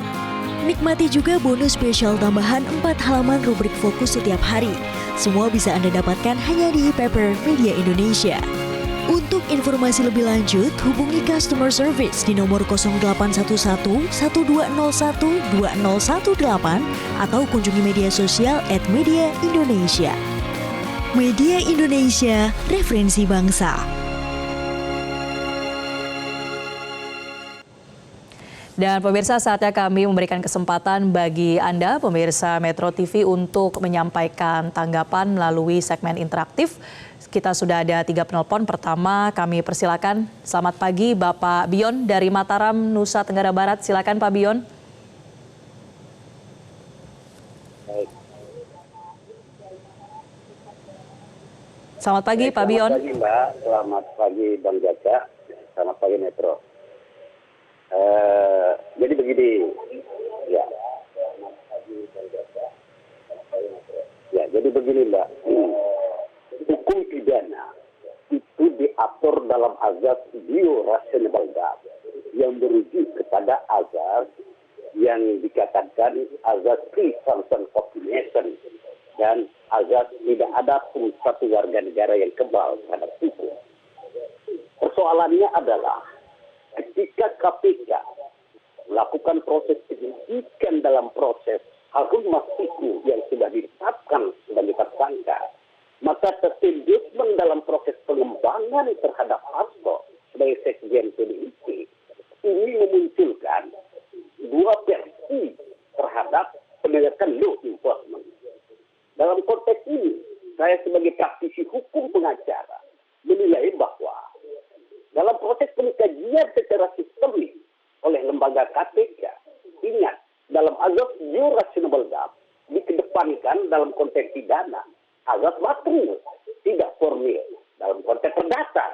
E: Nikmati juga bonus spesial tambahan 4 halaman rubrik fokus setiap hari. Semua bisa Anda dapatkan hanya di e-paper Media Indonesia. Untuk informasi lebih lanjut, hubungi customer service di nomor 0811 1201 2018 atau kunjungi media sosial @mediaindonesia. Media Indonesia, referensi bangsa.
A: Dan pemirsa, saatnya kami memberikan kesempatan bagi Anda, pemirsa Metro TV, untuk menyampaikan tanggapan melalui segmen interaktif. Kita sudah ada 3 penelpon. Pertama, kami persilakan. Selamat pagi, Bapak Bion dari Mataram, Nusa Tenggara Barat. Silakan, Pak Bion. Selamat pagi, Pak Bion.
F: Selamat pagi, Mbak. Selamat pagi, Bang Jaka. Selamat pagi, Metro. Jadi begini, ya. Ya, jadi begini, Mbak. Hukum pidana itu diatur dalam azas biorational doubt yang merujuk kepada azas yang dikatakan azas presumption of innocence dan azas tidak ada pun satu warga negara yang kebal terhadap hukum. Persoalannya adalah ketika KPK melakukan proses penyidikan dalam proses Harun Masiku yang sudah ditetapkan sebagai tersangka, maka endorsement dalam proses pengembangan terhadap Hasto sebagai sekjen PDIP ini memunculkan dua versi terhadap penegakan law enforcement. Dalam konteks ini, saya sebagai praktisi hukum pengacara menilai bahwa dalam proses pengkajian secara sistemik oleh lembaga KPK, ingat, dalam azas biorational doubt dikedepankan dalam konteks pidana, azas material, tidak formil dalam konteks perdata.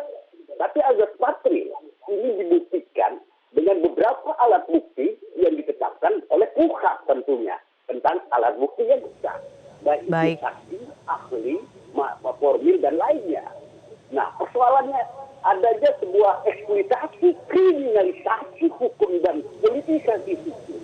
F: Tapi azas material ini dibuktikan dengan beberapa alat bukti yang ditetapkan oleh PUHA tentunya tentang alat bukti yang besar. Baik itu saksi, ahli, formil, dan lainnya. Nah, persoalannya adanya sebuah eksploitasi, kriminalisasi hukum dan politisasi hukum.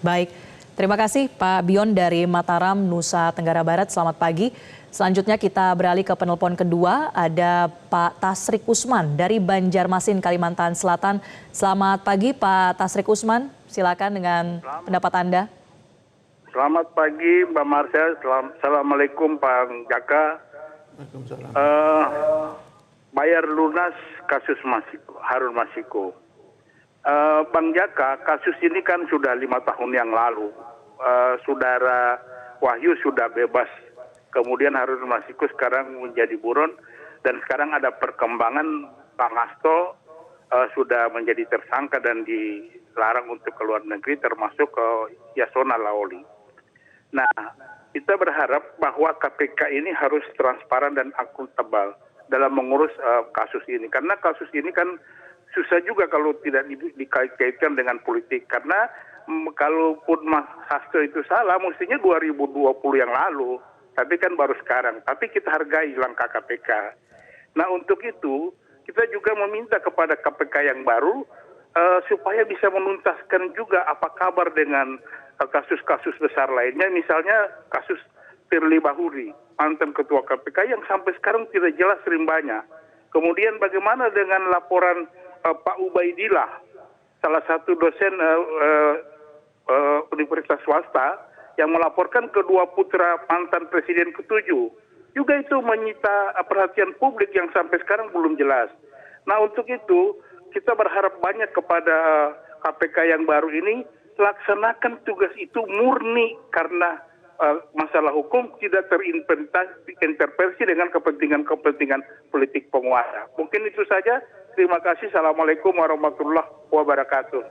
A: Baik, terima kasih Pak Bion dari Mataram, Nusa Tenggara Barat. Selamat pagi. Selanjutnya kita beralih ke penelpon kedua. Ada Pak Tasrik Usman dari Banjarmasin, Kalimantan Selatan. Selamat pagi Pak Tasrik Usman. Silakan dengan pendapat Anda.
G: Selamat pagi Mbak Marsha. Assalamualaikum Pak Jaka.
B: Waalaikumsalam.
G: Bayar lunas kasus Harun Masiku. Bang Jaka, kasus ini kan sudah 5 tahun yang lalu. Saudara Wahyu sudah bebas. Kemudian Harun Masiku sekarang menjadi buron. Dan sekarang ada perkembangan Bang Hasto sudah menjadi tersangka dan dilarang untuk keluar negeri, termasuk ke Yasona Lawli. Nah, kita berharap bahwa KPK ini harus transparan dan akuntabel dalam mengurus kasus ini. Karena kasus ini kan susah juga kalau tidak dikaitkan dengan politik. Karena kalaupun Mas Hasto itu salah, mestinya 2020 yang lalu. Tapi kan baru sekarang. Tapi kita hargai langkah KPK. Nah, untuk itu kita juga meminta kepada KPK yang baru supaya bisa menuntaskan juga apa kabar dengan kasus-kasus besar lainnya, misalnya kasus Firly Bahuri, mantan ketua KPK yang sampai sekarang tidak jelas rimbanya. Kemudian bagaimana dengan laporan Pak Ubaidillah, salah satu dosen universitas swasta yang melaporkan kedua putra mantan presiden ke-7. Juga itu menyita perhatian publik yang sampai sekarang belum jelas. Nah, untuk itu kita berharap banyak kepada KPK yang baru ini laksanakan tugas itu murni karena masalah hukum tidak terintervensi dengan kepentingan-kepentingan politik penguasa. Mungkin itu saja. Terima kasih. Assalamualaikum warahmatullahi wabarakatuh.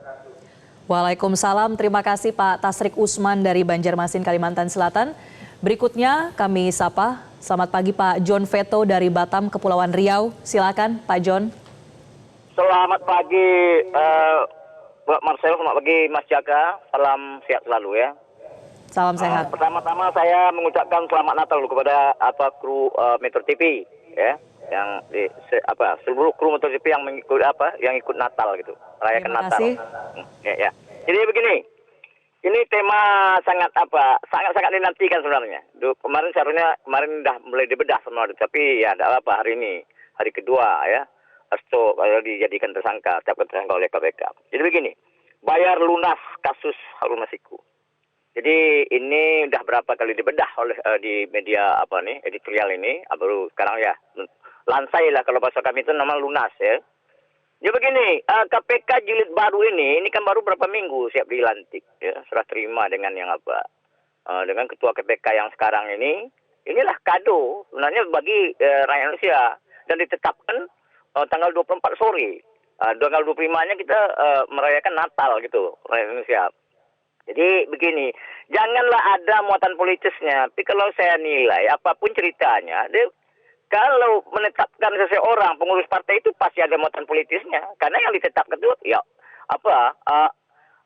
A: Waalaikumsalam. Terima kasih Pak Tasrik Usman dari Banjarmasin, Kalimantan Selatan. Berikutnya kami sapa. Selamat pagi Pak John Veto dari Batam, Kepulauan Riau. Silakan Pak John.
H: Selamat pagi Mbak Marcel, selamat pagi Mas Jaka. Salam sehat selalu ya.
A: Salam sehat.
H: Pertama-tama saya mengucapkan selamat Natal kepada kru Metro TV ya, yang seluruh kru Metro TV yang mengikut yang ikut Natal gitu, rayakan Natal. Ya. Jadi begini, ini tema sangat dinantikan sebenarnya. Kemarin udah mulai dibedah semua, tapi ya tidak apa, hari ini hari kedua ya, Hasto dijadikan tersangka oleh KPK. Jadi begini, bayar lunas kasus Harun Masiku. Jadi ini udah berapa kali dibedah oleh di media editorial ini, baru sekarang ya lansai lah kalau bahasa kami itu nama lunas ya. Ya begini, KPK jilid baru ini kan baru berapa minggu siap dilantik ya, serah terima dengan yang dengan ketua KPK yang sekarang ini. Inilah kado sebenarnya bagi rakyat Indonesia, dan ditetapkan tanggal 24 sore. Tanggal 25-nya kita merayakan Natal gitu, rakyat Indonesia. Jadi begini, janganlah ada muatan politisnya. Tapi kalau saya nilai, apapun ceritanya, kalau menetapkan seseorang pengurus partai itu pasti ada muatan politisnya. Karena yang ditetapkan itu ya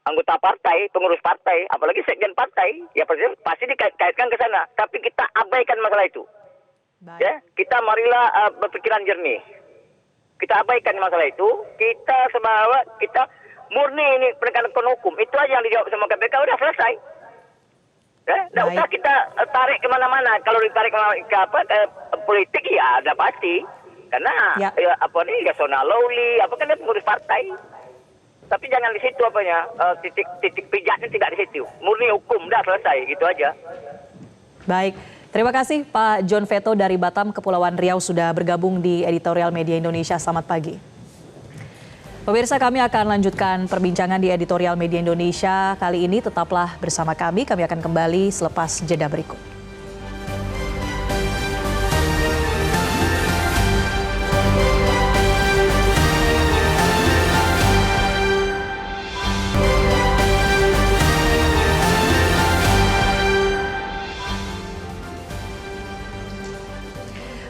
H: anggota partai, pengurus partai, apalagi sekjen partai, ya pasti dikaitkan ke sana. Tapi kita abaikan masalah itu. Baik. Ya, kita marilah berpikiran jernih. Kita abaikan masalah itu. Kita murni ini penegakan hukum. Itu aja yang dijawab sama KPK, udah selesai. Tidak usah kita tarik kemana-mana. Kalau ditarik ke politik ya ada pasti. Karena Yasona Lawli, kan dia pengurus partai. Tapi jangan di situ titik pijatnya tidak di situ. Murni hukum, udah selesai, gitu aja.
A: Baik. Terima kasih Pak John Veto dari Batam, Kepulauan Riau sudah bergabung di Editorial Media Indonesia. Selamat pagi. Pemirsa, kami akan lanjutkan perbincangan di Editorial Media Indonesia. Kali ini tetaplah bersama kami akan kembali selepas jeda berikut.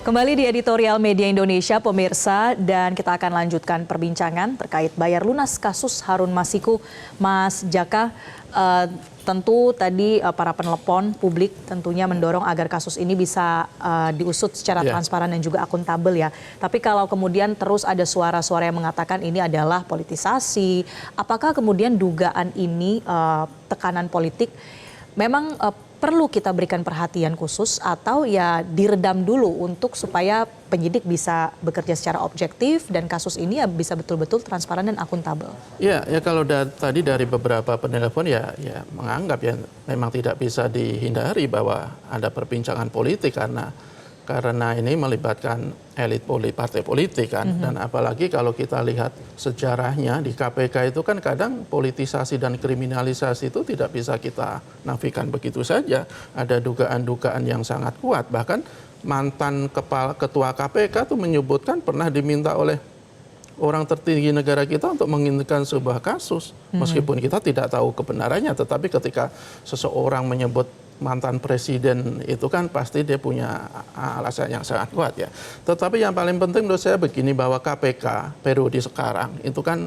A: Kembali di Editorial Media Indonesia, pemirsa, dan kita akan lanjutkan perbincangan terkait bayar lunas kasus Harun Masiku. Mas Jaka, tentu tadi para penelepon publik tentunya mendorong agar kasus ini bisa diusut secara transparan dan juga akuntabel ya. Tapi kalau kemudian terus ada suara-suara yang mengatakan ini adalah politisasi, apakah kemudian dugaan ini tekanan politik memang perlu kita berikan perhatian khusus atau ya diredam dulu untuk supaya penyidik bisa bekerja secara objektif dan kasus ini ya bisa betul-betul transparan dan akuntabel? Ya kalau tadi dari beberapa penelpon ya menganggap ya memang tidak bisa dihindari bahwa ada perbincangan politik karena ini melibatkan elit partai politik kan. Dan apalagi kalau kita lihat sejarahnya di KPK itu kan kadang politisasi dan kriminalisasi itu tidak bisa kita nafikan begitu saja. Ada dugaan-dugaan yang sangat kuat. Bahkan mantan ketua KPK itu menyebutkan pernah diminta oleh orang tertinggi negara kita untuk menghentikan sebuah kasus. Meskipun kita tidak tahu kebenarannya, tetapi ketika seseorang menyebut mantan presiden itu kan pasti dia punya alasan yang sangat kuat ya. Tetapi yang paling penting menurut saya begini, bahwa KPK periode sekarang itu kan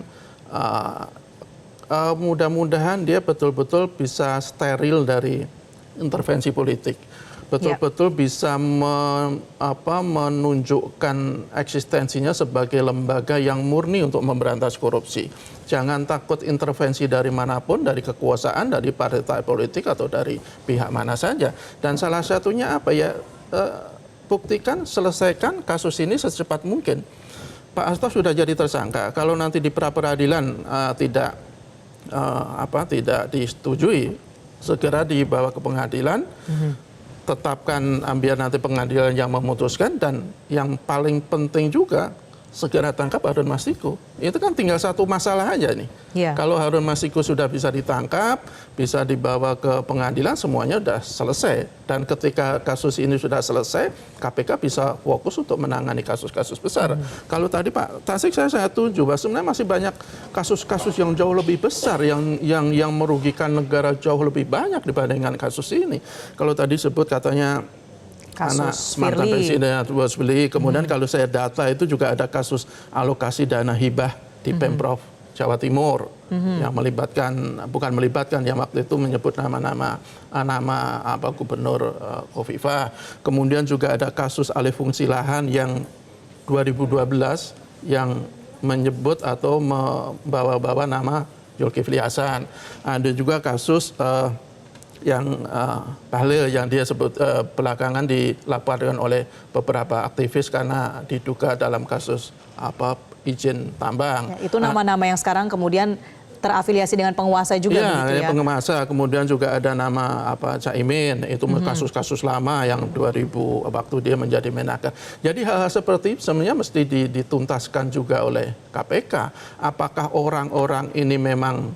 A: mudah-mudahan dia betul-betul bisa steril dari intervensi politik.
B: betul-betul bisa menunjukkan eksistensinya sebagai lembaga yang murni untuk memberantas korupsi. Jangan takut intervensi dari manapun, dari kekuasaan, dari partai politik atau dari pihak mana saja. Dan salah satunya apa ya, buktikan, selesaikan kasus ini secepat mungkin. Pak Hasto sudah jadi tersangka. Kalau nanti di pra-peradilan tidak disetujui, segera dibawa ke pengadilan. Tetapkan biar nanti pengadilan yang memutuskan, dan yang paling penting juga segera tangkap Harun Masiku. Itu kan tinggal satu masalah aja nih. Kalau Harun Masiku sudah bisa ditangkap, bisa dibawa ke pengadilan, semuanya sudah selesai. Dan ketika kasus ini sudah selesai, KPK bisa fokus untuk menangani kasus-kasus besar. Kalau tadi Pak Tasik saya setuju bahwa sebenarnya masih banyak kasus-kasus yang jauh lebih besar, yang merugikan negara jauh lebih banyak dibandingkan kasus ini. Kalau tadi sebut katanya anak mantan presiden Bos Beli, kemudian kalau saya data itu juga ada kasus alokasi dana hibah di Pemprov Jawa Timur yang bukan melibatkan yang waktu itu menyebut nama Gubernur Khofifah. Kemudian juga ada kasus alih fungsi lahan yang 2012 yang menyebut atau membawa-bawa nama Zulkifli Hasan. Ada juga kasus yang Bahlil yang dia sebut belakangan dilaporkan oleh beberapa aktivis karena diduga dalam kasus izin tambang.
A: Ya, itu nama-nama yang sekarang kemudian terafiliasi dengan penguasa juga begitu ya.
B: Penguasa, kemudian juga ada nama Caimin, itu kasus-kasus lama yang 2000 waktu dia menjadi Menaker. Jadi hal-hal seperti itu sebenarnya mesti dituntaskan juga oleh KPK. Apakah orang-orang ini memang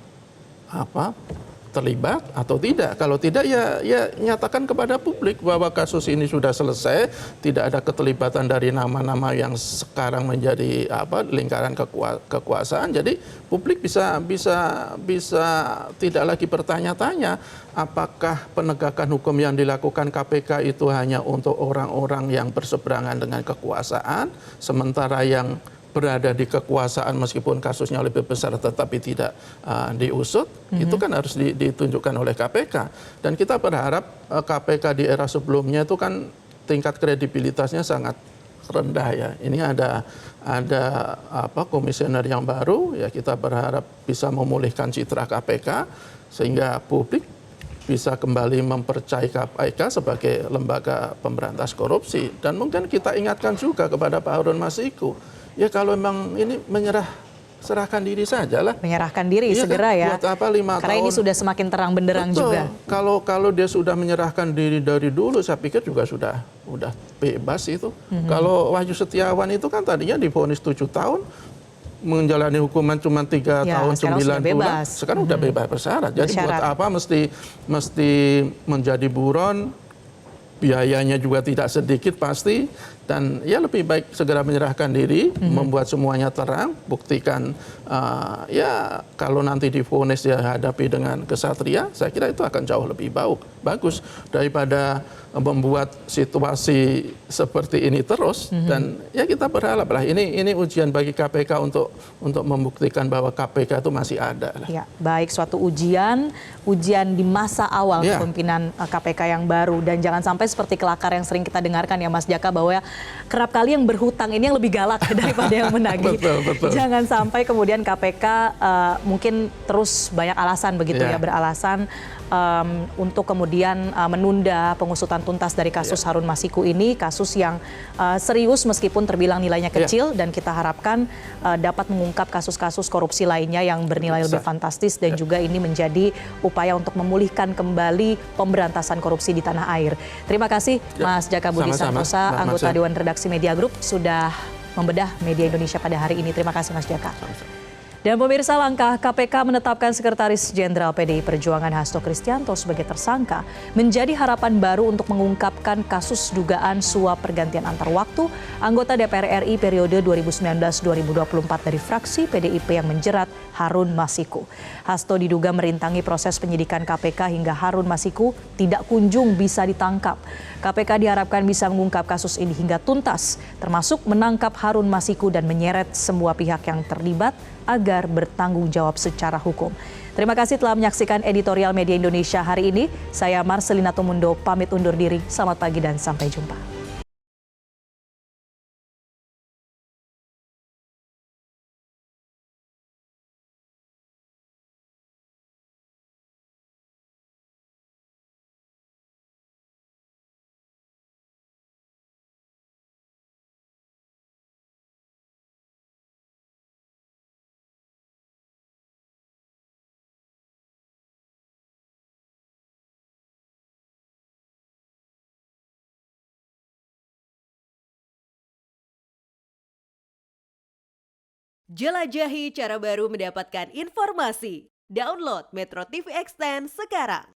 B: terlibat atau tidak? Kalau tidak ya nyatakan kepada publik bahwa kasus ini sudah selesai, tidak ada keterlibatan dari nama-nama yang sekarang menjadi lingkaran kekuasaan. Jadi publik bisa tidak lagi bertanya-tanya apakah penegakan hukum yang dilakukan KPK itu hanya untuk orang-orang yang berseberangan dengan kekuasaan, sementara yang berada di kekuasaan meskipun kasusnya lebih besar tetapi tidak diusut, itu kan harus ditunjukkan oleh KPK. Dan kita berharap KPK di era sebelumnya itu kan tingkat kredibilitasnya sangat rendah ya. Ini ada komisioner yang baru, ya kita berharap bisa memulihkan citra KPK sehingga publik bisa kembali mempercayai KPK sebagai lembaga pemberantas korupsi. Dan mungkin kita ingatkan juga kepada Pak Harun Masiku, ya kalau memang ini serahkan diri sajalah.
A: Menyerahkan diri segera ya.
B: Buat apa 5
A: Karena
B: tahun?
A: ini sudah semakin terang benderang juga.
B: Kalau dia sudah menyerahkan diri dari dulu, saya pikir juga sudah bebas itu. Kalau Wahyu Setiawan itu kan tadinya divonis 7 tahun, menjalani hukuman cuma 3 tahun 9 bulan. Sekarang udah bebas bersyarat. Jadi buat apa mesti menjadi buron? Biayanya juga tidak sedikit pasti, dan ya lebih baik segera menyerahkan diri, membuat semuanya terang, buktikan ya kalau nanti divonis dia hadapi dengan kesatria, saya kira itu akan jauh lebih bagus daripada membuat situasi seperti ini terus. Dan ya kita berharap lah ini ujian bagi KPK untuk membuktikan bahwa KPK itu masih ada lah.
A: Ya, baik, suatu ujian di masa awal kepemimpinan KPK yang baru, dan jangan sampai seperti kelakar yang sering kita dengarkan ya Mas Jaka, bahwa kerap kali yang berhutang ini yang lebih galak daripada yang menagih. Betul. Jangan sampai kemudian KPK mungkin terus banyak alasan begitu ya, beralasan untuk kemudian menunda pengusutan tuntas dari kasus Harun Masiku ini, kasus yang serius meskipun terbilang nilainya kecil, dan kita harapkan dapat mengungkap kasus-kasus korupsi lainnya yang bernilai lebih fantastis, dan juga ini menjadi upaya untuk memulihkan kembali pemberantasan korupsi di tanah air. Terima kasih Mas Jaka Budi Santosa, anggota Dewan Redaksi Media Group, sudah membedah media Indonesia pada hari ini. Terima kasih Mas Jaka. Dan pemirsa, langkah KPK menetapkan Sekretaris Jenderal PDI Perjuangan Hasto Kristianto sebagai tersangka menjadi harapan baru untuk mengungkapkan kasus dugaan suap pergantian antar waktu anggota DPR RI periode 2019-2024 dari fraksi PDIP yang menjerat Harun Masiku. Hasto diduga merintangi proses penyidikan KPK hingga Harun Masiku tidak kunjung bisa ditangkap. KPK diharapkan bisa mengungkap kasus ini hingga tuntas, termasuk menangkap Harun Masiku dan menyeret semua pihak yang terlibat agar bertanggung jawab secara hukum. Terima kasih telah menyaksikan editorial Media Indonesia hari ini. Saya Marcelina Tumundo pamit undur diri. Selamat pagi dan sampai jumpa.
I: Jelajahi cara baru mendapatkan informasi. Download Metro TV Extend sekarang.